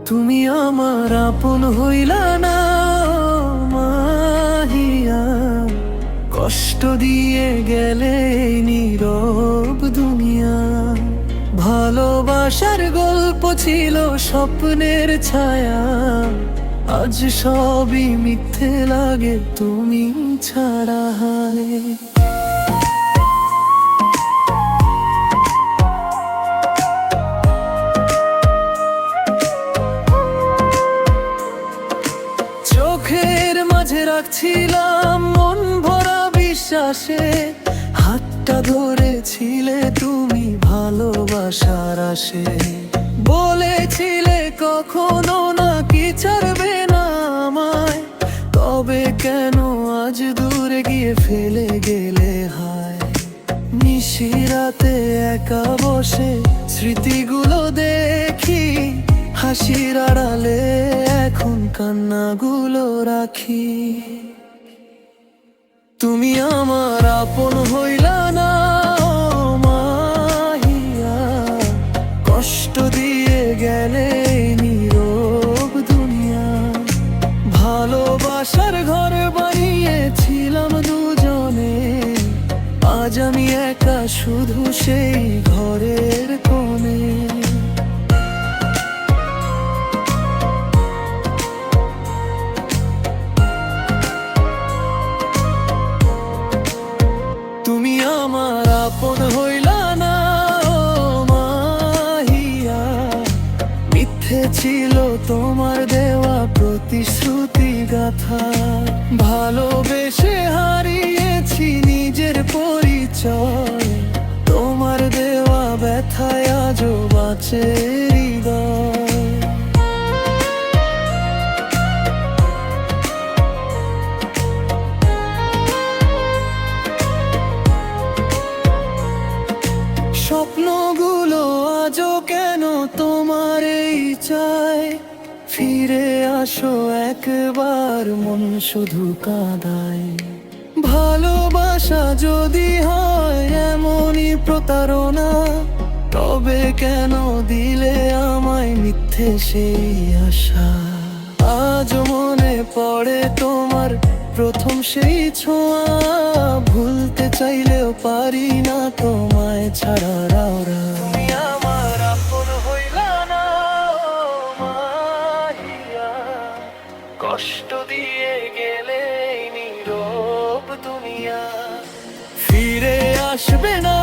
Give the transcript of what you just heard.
তুমি আমার আপন হইলা না মাহিয়া, কষ্ট দিয়ে গেলে এই নীরব দুনিয়া। ভালোবাসার গল্প ছিল স্বপ্নের ছায়া, আজ সবই মিথ্যে লাগে তুমি ছাড়া। হায় চোখের মাঝে রাখছিলাম মন ভরা বিশ্বাসে, হাতটা ধরেছিলে তুমি ভালোবাসার আসে। বলেছিলে কখনো না কি ছাড়বে না আমায়, তবে কেন আজ দূরে গিয়ে ফেলে গেলে হায়। নিশিরাতে একা বসে স্মৃতিগুলো দেখি, হাসির আড়ালে এখন কান্নাগুলো রাখি। তুমি আমার আপন হইলা না মাহিয়া, কষ্ট দিয়ে গেলে নীরব দুনিয়া। ভালোবাসার ঘর বানিয়েছিলাম দুজনে, আজ আমি একা শুধু সেই ঘরের কোণে। তুমি আমার আপন হইলা না মাহিয়া, মিথ্যে ছিল তোমার দেওয়া প্রতিশ্রুতি গাথা। ভালোবেসে হারিয়েছি নিজের পরিচয়, তোমার দেওয়া ব্যথায় আজও বাঁচে হৃদয়। স্বপ্নগুলো আজও কেন তোমার এই চায়, ফিরে আসো একবার মন শুধু কাঁদায়। ভালোবাসা যদি হয় এমনই প্রতারণা, তবে কেন দিলে আমায় মিথ্যে সেই আশা। আজ মনে পড়ে তোমার প্রথম সেই ছোঁয়া, ভুলতে চাইলেও পারি না তোমায় ছাড়া রাওরা। তুমি আমার আপন হইলা না মাহিয়া, কষ্ট দিয়ে গেলে নীরব দুনিয়া। ফিরে আসবে না